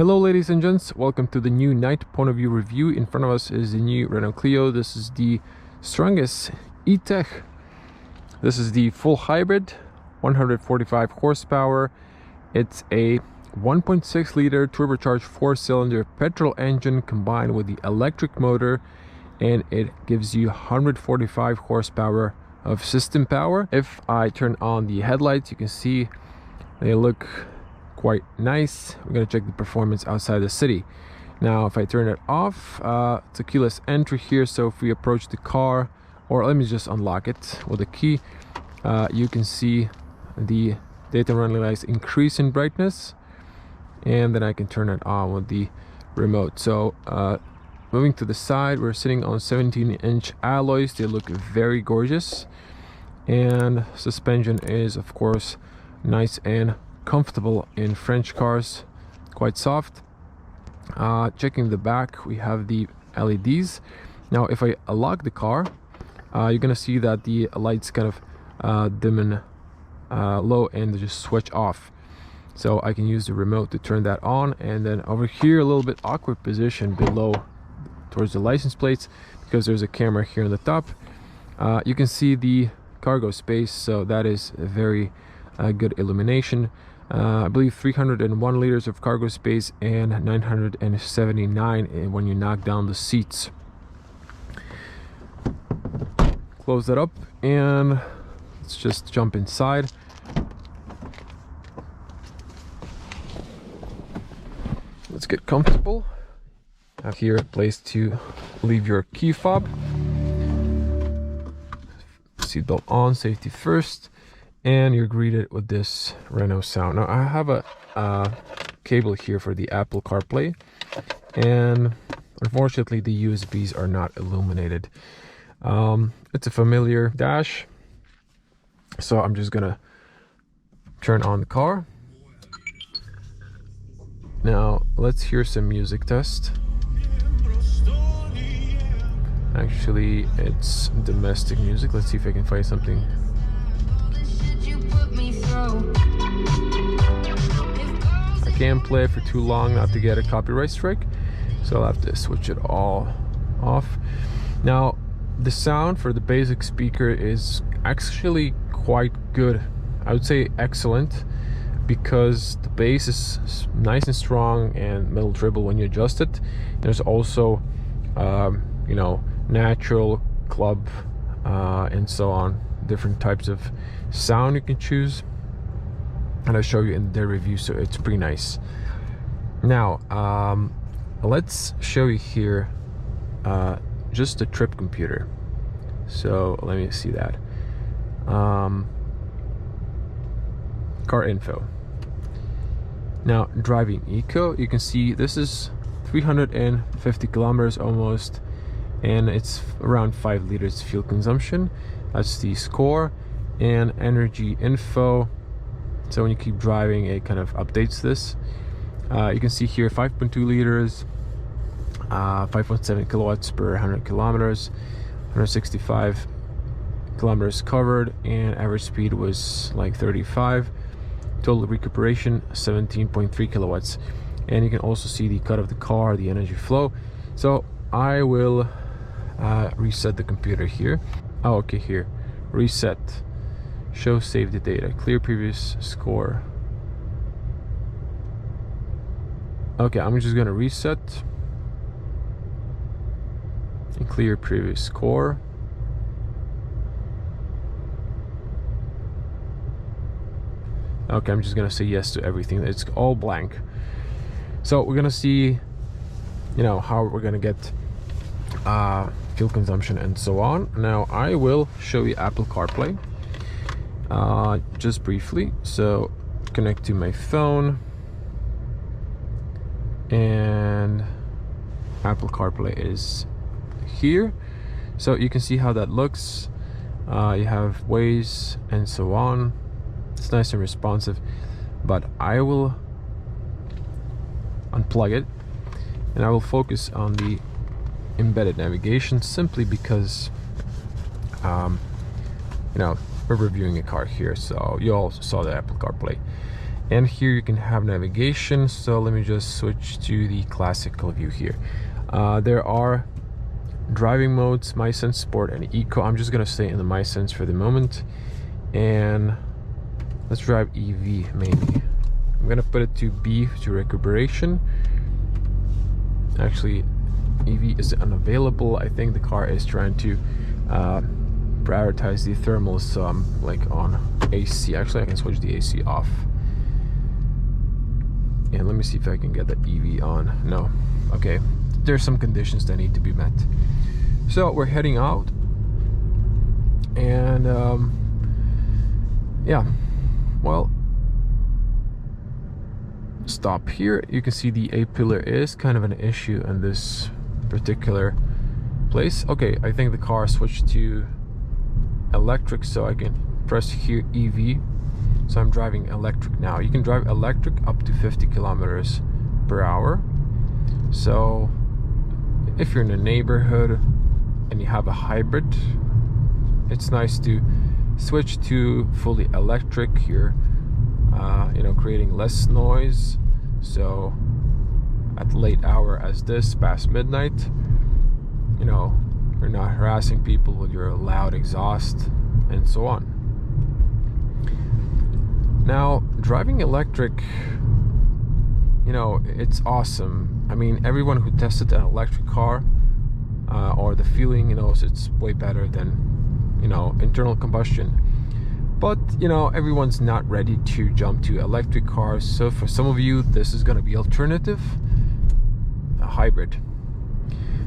Hello ladies and gents, welcome to the new night point of view review. In front of us is the new Renault Clio. This is the strongest e-tech. This is the full hybrid, 145 horsepower. It's a 1.6 liter turbocharged 4-cylinder petrol engine combined with the electric motor, and it gives you 145 horsepower of system power. If I turn on the headlights, you can see they look quite nice. We're going to check the performance outside the city. Now if I turn it off, it's a keyless entry here, so if we approach the car, or let me just unlock it with a key, you can see the daytime running lights increase in brightness, and then I can turn it on with the remote. So moving to the side, we're sitting on 17-inch alloys. They look very gorgeous, and suspension is of course nice and comfortable in French cars, quite soft. Checking the back, we have the LEDs. Now if I unlock the car, you're gonna see that the lights kind of dim and low and just switch off, so I can use the remote to turn that on. And then over here, a little bit awkward position below towards the license plates, because there's a camera here on the top. You can see the cargo space, so that is a very good illumination. I believe 301 liters of cargo space and 979 when you knock down the seats. Close that up and let's just jump inside. Let's get comfortable. Have here a place to leave your key fob. Seatbelt on, safety first. And you're greeted with this Renault sound. Now I have a cable here for the Apple CarPlay, and unfortunately the USBs are not illuminated. It's a familiar dash, so I'm just gonna turn on the car. Now let's hear some music test. Actually, it's domestic music. Let's see if I can find something. I can't play for too long not to get a copyright strike, so I'll have to switch it all off. Now the sound for the basic speaker is actually quite good. I would say excellent, because the bass is nice and strong and middle treble when you adjust it. There's also you know, natural, club, and so on, different types of sound you can choose, and I'll show you in their review, so it's pretty nice. Now let's show you here just the trip computer. So let me see that. Car info. Now driving eco, you can see this is 350 kilometers almost, and it's around 5 liters fuel consumption. That's the score. And energy info, so when you keep driving, it kind of updates this. You can see here 5.2 liters, 5.7 kilowatts per 100 kilometers, 165 kilometers covered, and average speed was like 35. Total recuperation 17.3 kilowatts. And you can also see the cut of the car, the energy flow. So I will reset the computer here. Oh, okay, here, reset, show save the data, clear previous score. Okay, I'm just gonna reset and clear previous score. Okay, I'm just gonna say yes to everything. It's all blank. So we're gonna see, you know, how we're gonna get fuel consumption and so on. Now I will show you Apple CarPlay just briefly. So connect to my phone, and Apple CarPlay is here, so you can see how that looks. You have Waze and so on. It's nice and responsive, but I will unplug it and I will focus on the embedded navigation, simply because you know, we're reviewing a car here, so you all saw the Apple CarPlay. And here you can have navigation. So let me just switch to the classical view here. There are driving modes, MySense, Sport, and Eco. I'm just gonna stay in the MySense for the moment, and let's drive EV maybe. I'm gonna put it to B, to recuperation. Actually, EV is unavailable. I think the car is trying to prioritize the thermals, so I'm like on AC. Actually, I can switch the AC off. And let me see if I can get the EV on. No. Okay. There's some conditions that need to be met. So we're heading out. And yeah. Well, stop here. You can see the A-pillar is kind of an issue in this particular place. Okay, I think the car switched to electric, so I can press here EV. So I'm driving electric now. You can drive electric up to 50 kilometers per hour. So if you're in a neighborhood and you have a hybrid, it's nice to switch to fully electric. You're you know, creating less noise. So at late hour as this, past midnight, you know, you're not harassing people with your loud exhaust and so on. Now, driving electric, you know, it's awesome. I mean, everyone who tested an electric car or the feeling, you know, it's way better than, you know, internal combustion. But, you know, everyone's not ready to jump to electric cars. So for some of you, this is going to be alternative, a hybrid.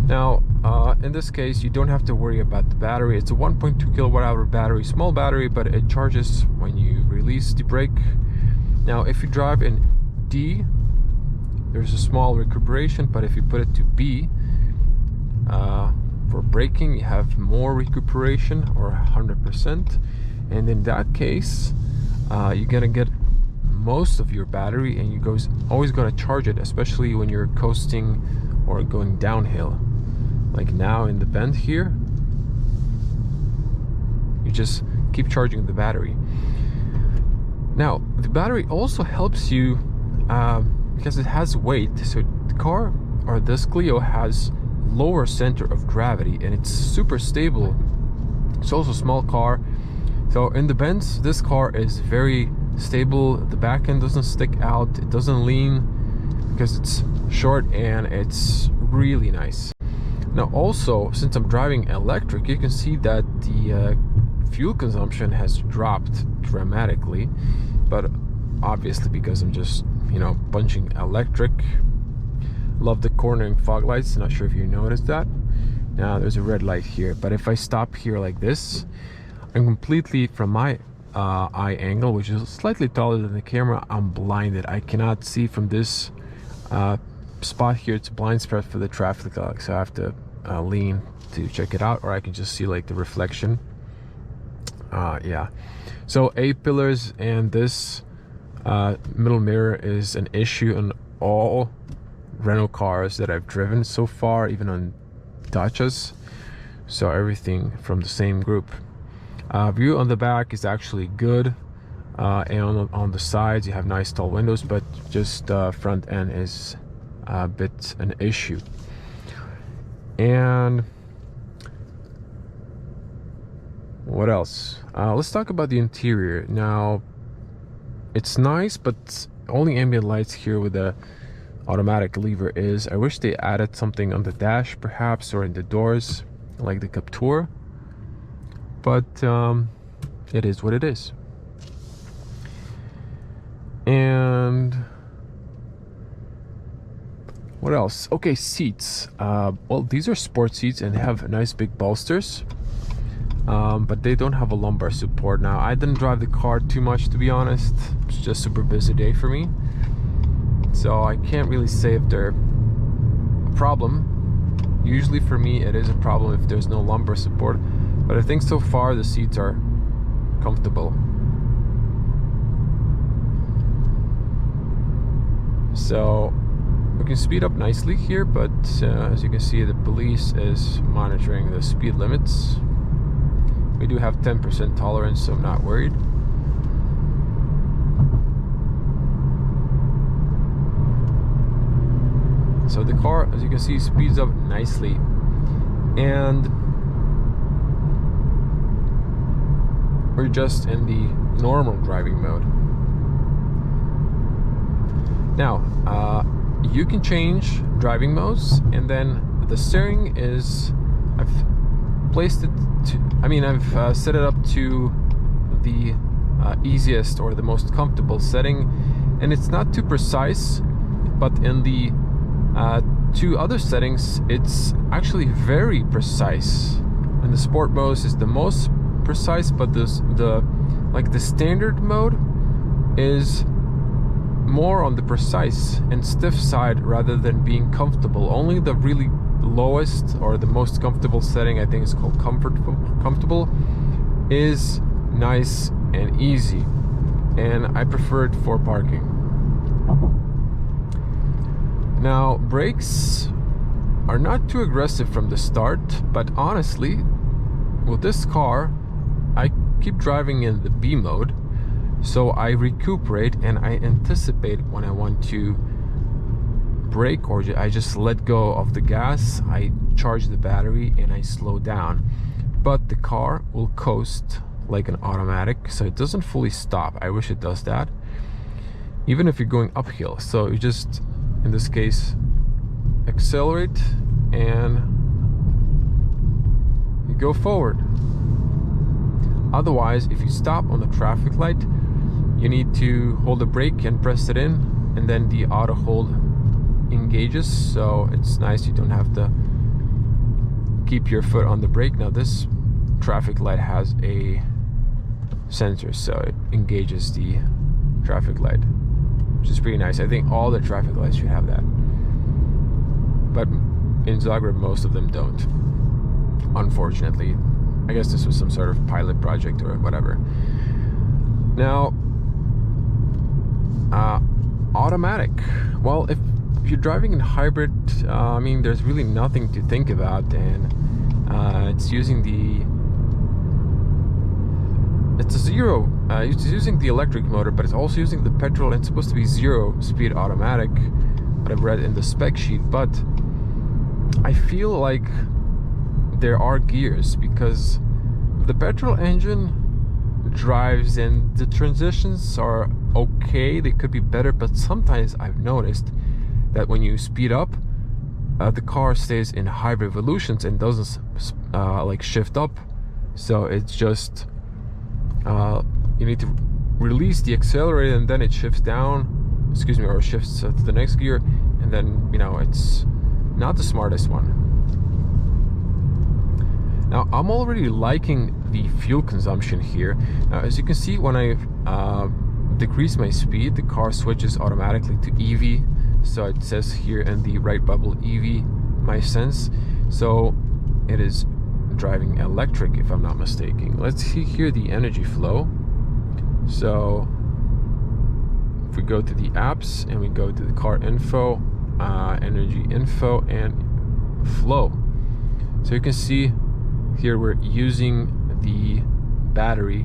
Now, in this case, you don't have to worry about the battery. It's a 1.2 kilowatt hour battery, small battery, but it charges when you release the brake. Now, if you drive in D, there's a small recuperation, but if you put it to B, for braking, you have more recuperation, or 100%. And in that case, you're gonna get most of your battery, and you always gonna charge it, especially when you're coasting or going downhill. Like now in the bend here, you just keep charging the battery. Now, the battery also helps you because it has weight. So the car, or this Clio, has lower center of gravity, and it's super stable. It's also a small car. So in the bends, this car is very stable. The back end doesn't stick out. It doesn't lean because it's short, and it's really nice. Now also, since I'm driving electric, you can see that the fuel consumption has dropped dramatically, but obviously because I'm just, you know, punching electric. Love the cornering fog lights. Not sure if you noticed that. Now there's a red light here, but if I stop here like this, I'm completely, from my eye angle, which is slightly taller than the camera, I'm blinded. I cannot see from this spot here. It's a blind spot for the traffic light, so I have to lean to check it out, or I can just see like the reflection. Yeah, so A-pillars and this middle mirror is an issue on all Renault cars that I've driven so far, even on Dachas. So everything from the same group. View on the back is actually good, and on the sides you have nice tall windows, but just front end is a bit an issue. And what else? Let's talk about the interior. Now, it's nice, but only ambient lights here with the automatic lever is. I wish they added something on the dash perhaps, or in the doors, like the Captur. But it is what it is. And what else? Okay, seats. Well, these are sport seats and have nice big bolsters, but they don't have a lumbar support. Now, I didn't drive the car too much, to be honest. It's just a super busy day for me, so I can't really say if they're a problem. Usually for me it is a problem if there's no lumbar support, but I think so far the seats are comfortable. So we can speed up nicely here, but as you can see, the police is monitoring the speed limits. We do have 10% tolerance, so I'm not worried. So the car, as you can see, speeds up nicely, and we're just in the normal driving mode. Now, you can change driving modes, and then the steering is, I've placed it to, I've set it up to the easiest or the most comfortable setting, and it's not too precise, but in the two other settings it's actually very precise. And the sport mode is the most precise, but the standard mode is more on the precise and stiff side rather than being comfortable. Only the really lowest or the most comfortable setting, I think is called comfortable, is nice and easy, and I prefer it for parking. Now, brakes are not too aggressive from the start, but honestly, with this car, I keep driving in the B mode, so I recuperate and I anticipate when I want to brake, or I just let go of the gas, I charge the battery and I slow down. But the car will coast like an automatic, so it doesn't fully stop. I wish it does that, even if you're going uphill. So you just, in this case, accelerate and you go forward. Otherwise, if you stop on the traffic light, you need to hold the brake and press it in, and then the auto hold engages, so it's nice, you don't have to keep your foot on the brake. Now this traffic light has a sensor, so it engages the traffic light, which is pretty nice. I think all the traffic lights should have that, but in Zagreb most of them don't, unfortunately. I guess this was some sort of pilot project or whatever. Now, automatic. Well, if you're driving in hybrid, there's really nothing to think about, and it's using it's using the electric motor, but it's also using the petrol. It's supposed to be 0-speed automatic, what I've read in the spec sheet, but I feel like there are gears, because the petrol engine drives and the transitions are okay, they could be better, but sometimes I've noticed that when you speed up, the car stays in high revolutions and doesn't like shift up. So it's just you need to release the accelerator and then it shifts down, or shifts to the next gear, and then it's not the smartest one. Now, I'm already liking the fuel consumption here. Now, as you can see, when I decrease my speed, the car switches automatically to EV. So it says here in the right bubble, EV, my sense. So it is driving electric, if I'm not mistaken. Let's see here the energy flow. So if we go to the apps and we go to the car info, energy info, and flow. So you can see here we're using the battery,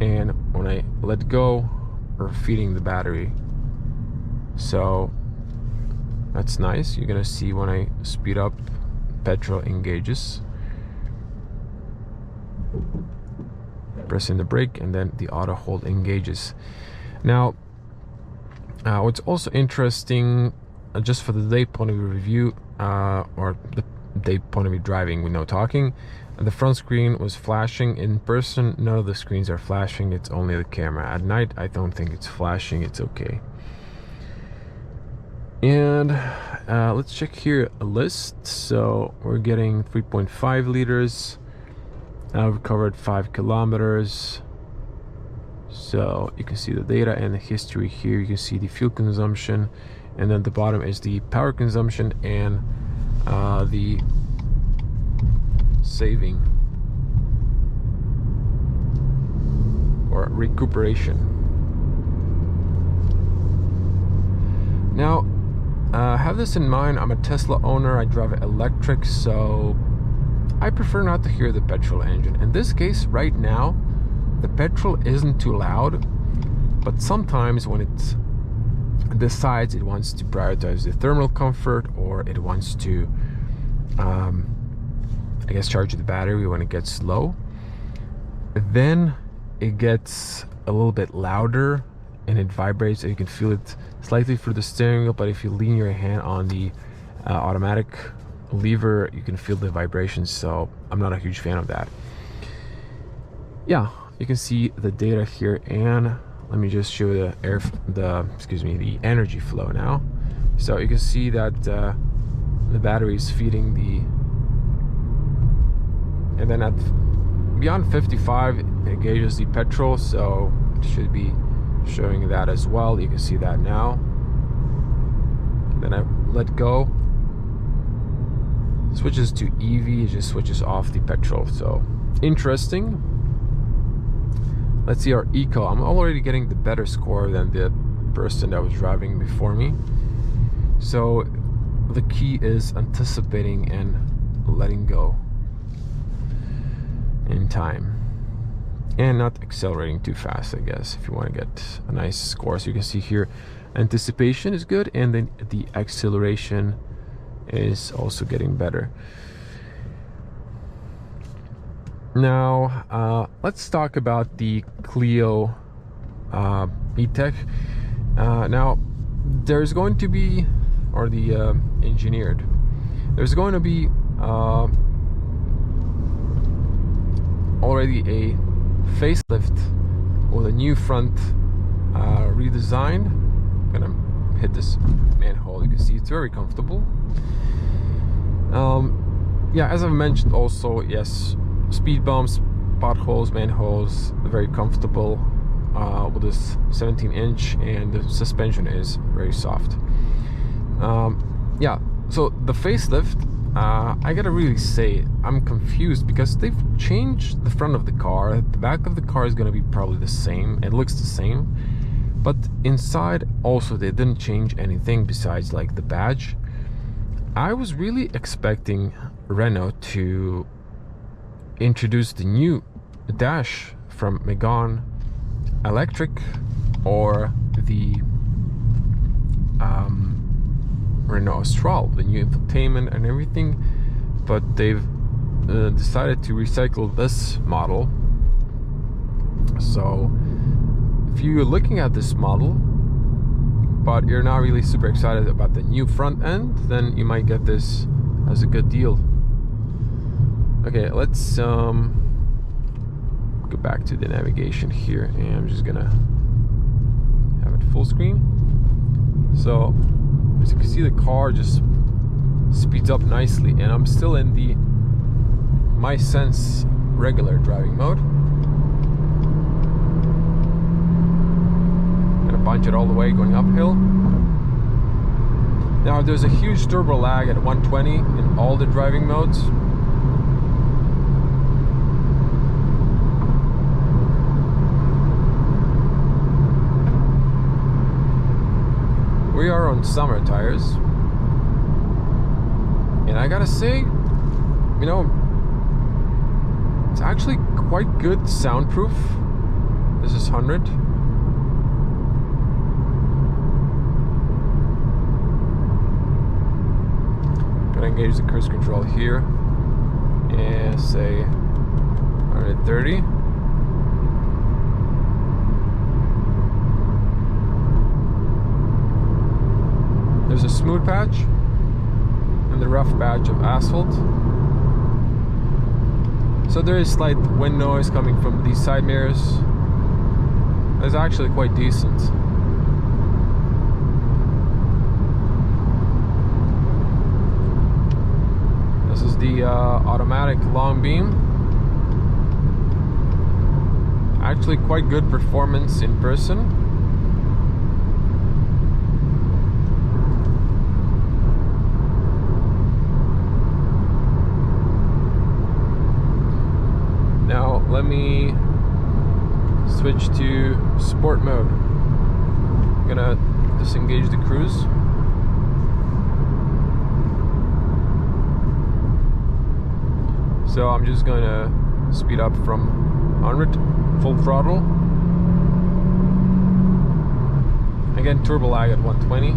and when I let go, we're feeding the battery. So that's nice. You're gonna see when I speed up, petrol engages, pressing the brake, and then the auto hold engages. Now, what's also interesting, just for the day point of view review, or the day point of view driving with no talking, the front screen was flashing. In person, none of the screens are flashing, it's only the camera. At night, I don't think it's flashing, it's okay. And let's check here a list. So we're getting 3.5 liters. We've covered 5 kilometers. So you can see the data and the history here. You can see the fuel consumption, and then the bottom is the power consumption and the saving or recuperation. Now, have this in mind, I'm a Tesla owner, I drive electric, so I prefer not to hear the petrol engine. In this case, right now, the petrol isn't too loud, but sometimes when it's decides it wants to prioritize the thermal comfort, or it wants to I guess charge the battery when it gets low. Then it gets a little bit louder and it vibrates, and you can feel it slightly through the steering wheel, but if you lean your hand on the automatic lever, you can feel the vibrations, so I'm not a huge fan of that. Yeah, you can see the data here, and let me just show the energy flow now. So you can see that the battery is feeding and then at beyond 55 it gauges the petrol, so it should be showing that as well. You can see that now. And then I let go, switches to EV, it just switches off the petrol. So interesting. Let's see our eco. I'm already getting the better score than the person that was driving before me. So the key is anticipating and letting go in time, and not accelerating too fast, I guess, if you want to get a nice score. So you can see here anticipation is good, and then the acceleration is also getting better. Now let's talk about the Clio E-Tech. Now there's going to be, or the engineered, there's going to be already a facelift with a new front redesign. I'm gonna hit this manhole. You can see it's very comfortable. Yeah, as I've mentioned also, yes, speed bumps, potholes, manholes, very comfortable with this 17-inch, and the suspension is very soft. Yeah, so the facelift, I gotta really say, I'm confused because they've changed the front of the car. The back of the car is gonna be probably the same. It looks the same, but inside also they didn't change anything besides like the badge. I was really expecting Renault to introduce the new dash from Megane Electric, or the Renault Austral, the new infotainment and everything, but they've decided to recycle this model. So if you're looking at this model but you're not really super excited about the new front end, then you might get this as a good deal. Okay, let's go back to the navigation here, and I'm just gonna have it full screen. So as you can see, the car just speeds up nicely, and I'm still in the My Sense regular driving mode. Gonna punch it all the way going uphill. Now there's a huge turbo lag at 120 in all the driving modes. We are on summer tires, and I gotta say, you know, it's actually quite good soundproof. This is 100. Gonna engage the cruise control here and say 130. There's a smooth patch and the rough patch of asphalt. So there is slight wind noise coming from these side mirrors. It's actually quite decent. This is the automatic long beam. Actually quite good performance in person. Now let me switch to sport mode. I'm gonna disengage the cruise. So I'm just gonna speed up from 100, full throttle. Again, turbo lag at 120.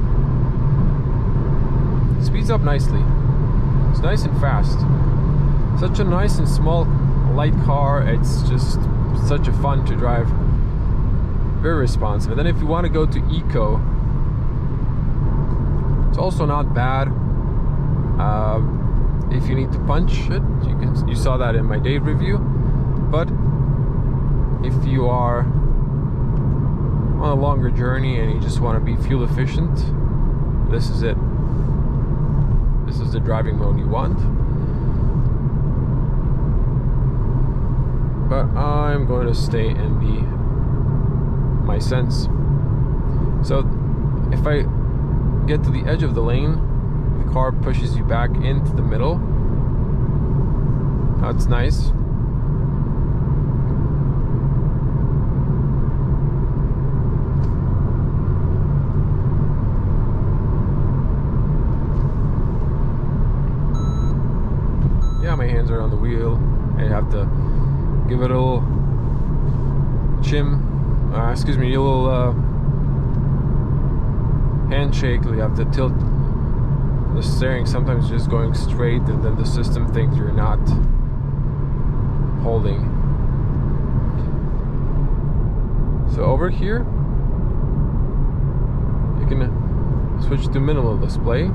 Speeds up nicely. It's nice and fast. Such a nice and small, light car. It's just such a fun to drive. Very responsive. And then if you want to go to eco, it's also not bad. If you need to punch it, you saw that in my day review. But if you are on a longer journey and you just want to be fuel efficient, this is it. This is the driving mode you want. But I'm going to stay in my sense. So if I get to the edge of the lane, the car pushes you back into the middle. That's nice. Yeah, my hands are on the wheel. I have to give it a little a little handshake. You have to tilt the steering. Sometimes just going straight, and then the system thinks you're not holding. So over here, you can switch to minimal display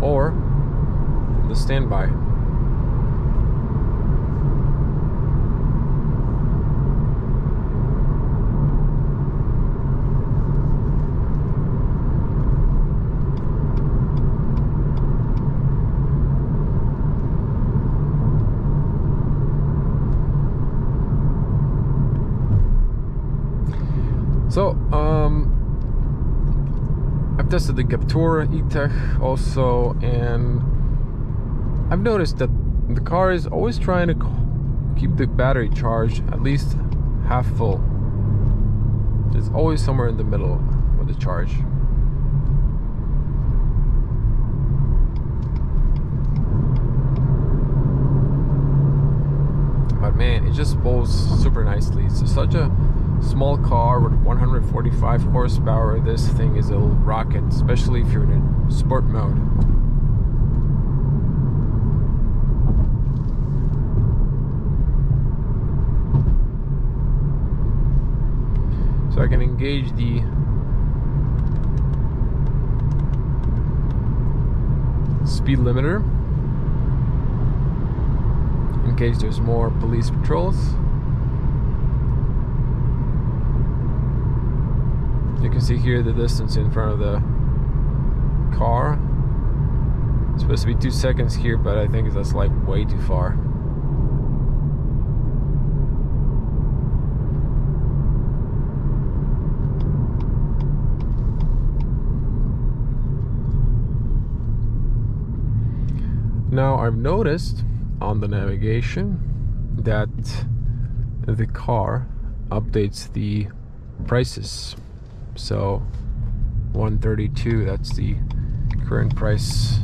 or the standby. So I've tested the Captur E-Tech also, and I've noticed that the car is always trying to keep the battery charged at least half full. It's always somewhere in the middle with the charge. But man, it just pulls super nicely. It's such a small car with 145 horsepower. This thing is a rocket, especially if you're in a sport mode. So I can engage the speed limiter in case there's more police patrols. You can see here the distance in front of the car. It's supposed to be 2 seconds here, but I think that's like way too far. Now I've noticed on the navigation that the car updates the prices. So 132, that's the current price,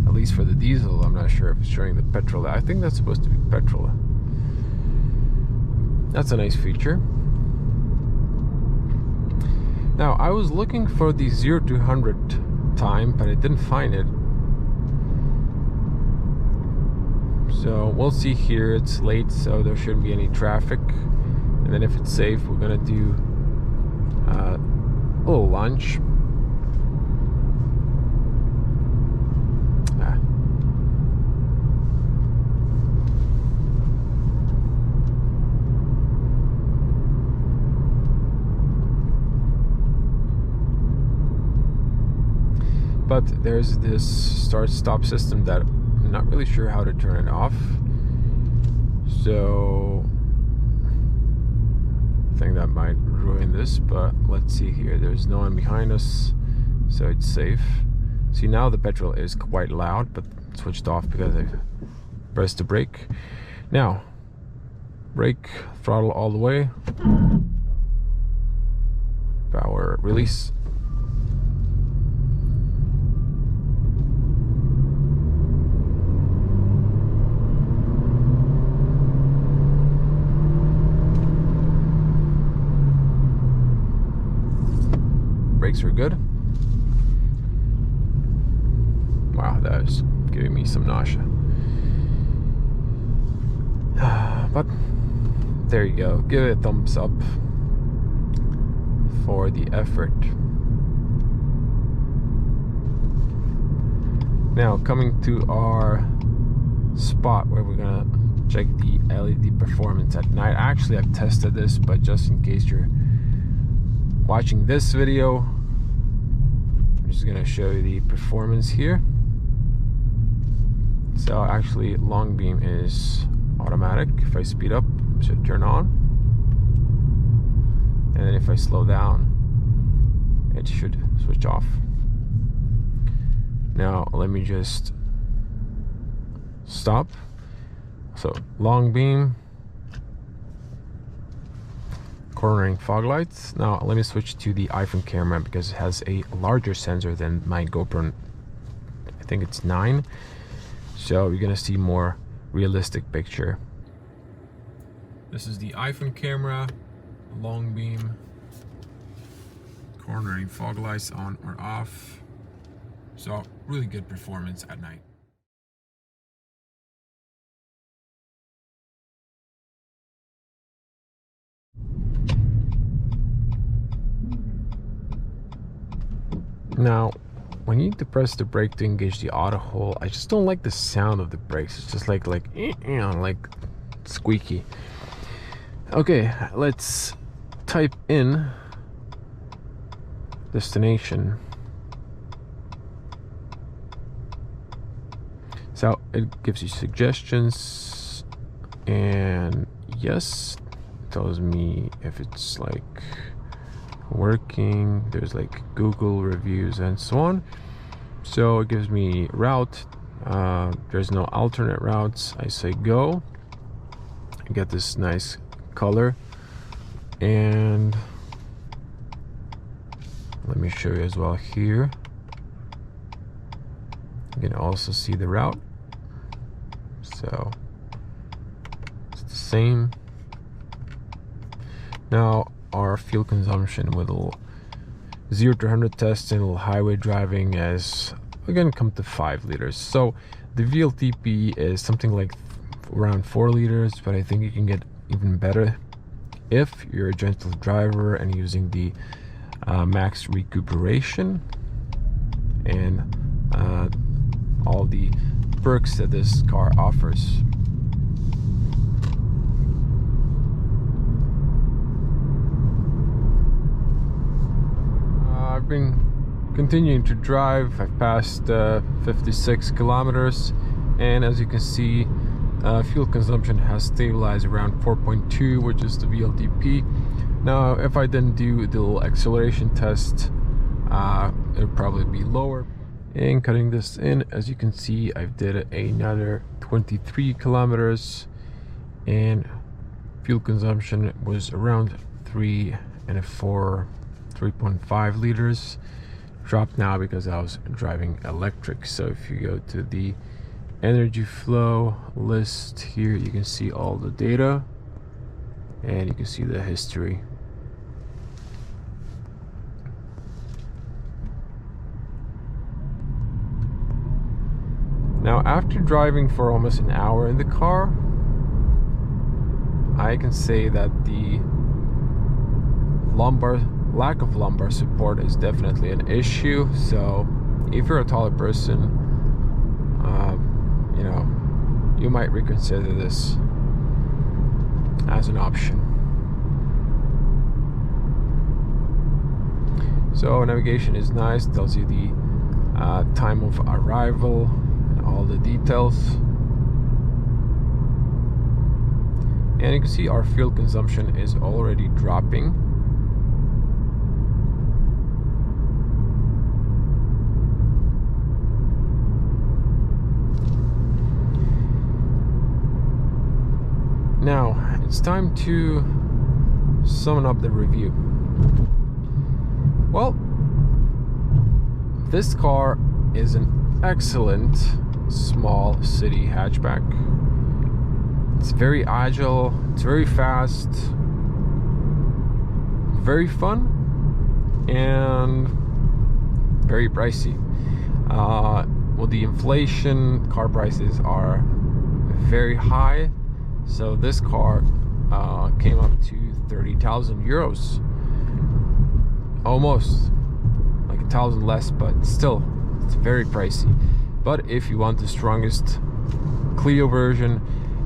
at least for the diesel. I'm not sure if it's showing the petrol. I think that's supposed to be petrol. That's a nice feature. Now I was looking for the 0 to 100 time, but I didn't find it. So we'll see here. It's late, so there shouldn't be any traffic. And then if it's safe, we're gonna do a little lunch. But there's this start-stop system that I'm not really sure how to turn it off. So I think that might ruin this, but let's see here. There's no one behind us, so it's safe. See, now the petrol is quite loud, but switched off because I pressed the brake. Now, brake, throttle all the way. Power release. brakes are good. Wow, that is giving me some nausea. But there you go. Give it a thumbs up for the effort. Now coming to our spot where we're gonna check the LED performance at night. Actually, I've tested this, but just in case you're watching this video, I'm just gonna show you the performance here. So actually, long beam is automatic. If I speed up, it should turn on, and then if I slow down, it should switch off. Now let me just stop. So long beam, cornering fog lights. Now let me switch to the iPhone camera because it has a larger sensor than my GoPro. I think it's 9. So you're gonna see more realistic picture. This is the iPhone camera, long beam, cornering fog lights on or off. So really good performance at night. Now, when you need to press the brake to engage the auto hold, I just don't like the sound of the brakes. It's just like squeaky. Okay, let's type in destination. So it gives you suggestions, and yes, tells me if it's like working. There's like Google reviews and so on. So it gives me route. There's no alternate routes. I say go. I get this nice color, and let me show you as well here. You can also see the route. So it's the same. Now our fuel consumption with a 0 to 100 test and highway driving is again come to 5 liters. So the VLTP is something like around 4 liters, but I think you can get even better if you're a gentle driver and using the max recuperation and all the perks that this car offers. I've been continuing to drive. I've passed 56 kilometers, and as you can see, fuel consumption has stabilized around 4.2, which is the VLTP. Now if I didn't do the little acceleration test, it would probably be lower. And cutting this in, as you can see, I've did another 23 kilometers, and fuel consumption was around 3.5 liters. Dropped now because I was driving electric. So if you go to the energy flow list here, you can see all the data and you can see the history. Now after driving for almost an hour in the car, I can say that the lack of lumbar support is definitely an issue. So if you're a taller person, you know, you might reconsider this as an option. So navigation is nice, tells you the time of arrival and all the details. And you can see our fuel consumption is already dropping. Now, it's time to sum up the review. Well, this car is an excellent small city hatchback. It's very agile, it's very fast, very fun, and very pricey. With the inflation, car prices are very high, so this car came up to 30,000 euros, almost like 1,000 less, but still it's very pricey. But if you want the strongest Clio version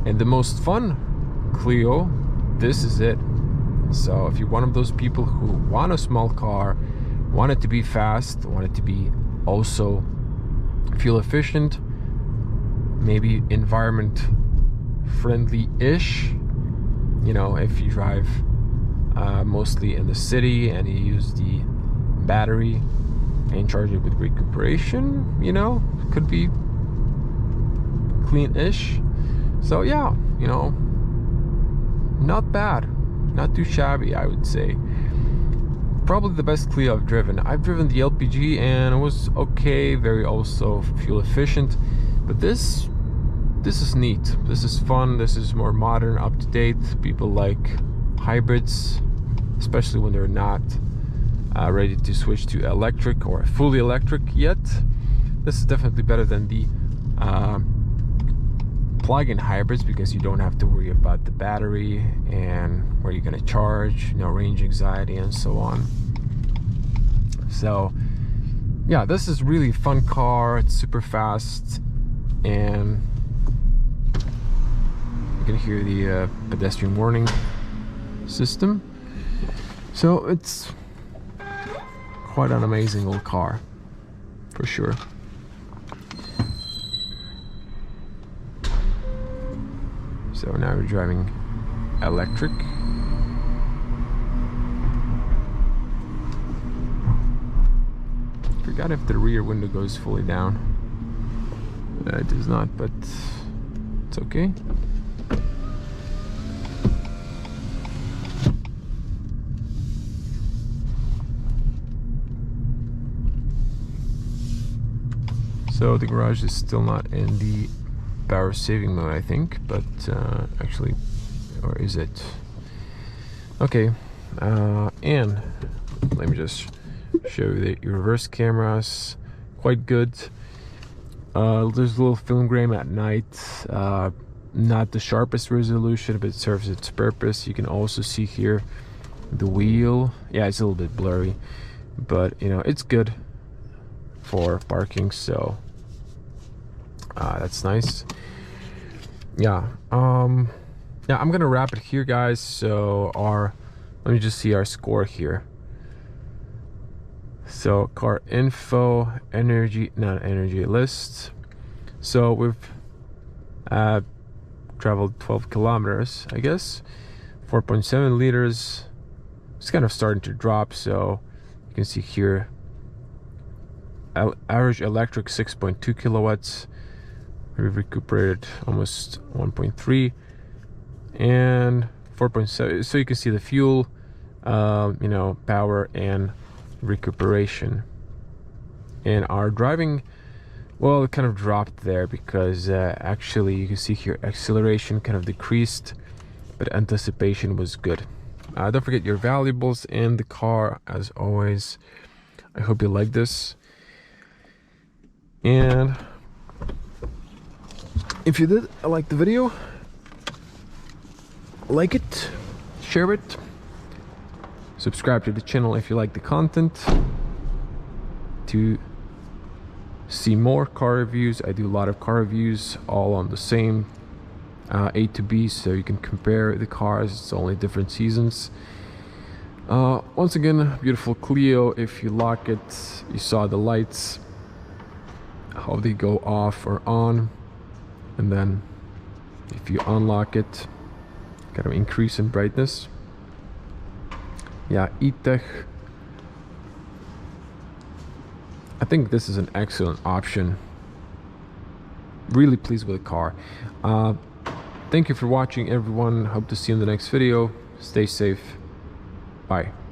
and the most fun Clio, this is it. So if you're one of those people who want a small car, want it to be fast, want it to be also fuel efficient, maybe environment friendly-ish, you know, if you drive mostly in the city and you use the battery and charge it with recuperation, you know, could be clean-ish. So yeah, you know, not bad, not too shabby, I would say. Probably the best Clio I've driven. I've driven the LPG and it was okay, very also fuel efficient, but this is neat, this is fun, this is more modern, up to date. People like hybrids, especially when they're not ready to switch to electric or fully electric yet. This is definitely better than the plug-in hybrids, because you don't have to worry about the battery and where you're going to charge, you know, range anxiety and so on. So yeah, this is really a fun car. It's super fast, and you can hear the pedestrian warning system. So it's quite an amazing little car, for sure. So now we're driving electric. Forgot if the rear window goes fully down. It does not, but it's okay. So the garage is still not in the power saving mode, I think, but actually, or is it? Okay, and let me just show you the reverse cameras, quite good. There's a little film grain at night, not the sharpest resolution, but it serves its purpose. You can also see here the wheel. Yeah, it's a little bit blurry, but you know, it's good for parking, so that's nice. Yeah, yeah, I'm gonna wrap it here, guys. So let me just see our score here. So car info, not energy list. So we've traveled 12 kilometers, I guess. 4.7 liters. It's kind of starting to drop, so you can see here average electric 6.2 kilowatts. We've recuperated almost 1.3 and 4.7. So you can see the fuel, you know, power and recuperation. And our driving, well, it kind of dropped there because actually you can see here acceleration kind of decreased, but anticipation was good. Don't forget your valuables in the car, as always. I hope you like this. And if you did like the video, like it, share it, subscribe to the channel if you like the content, to see more car reviews. I do a lot of car reviews, all on the same A to B, so you can compare the cars. It's only different seasons. Once again, beautiful Clio. If you lock it, you saw the lights, how they go off or on, and then if you unlock it, kind of increase in brightness. Yeah, E-Tech. I think this is an excellent option. Really pleased with the car. Thank you for watching, everyone. Hope to see you in the next video. Stay safe. Bye.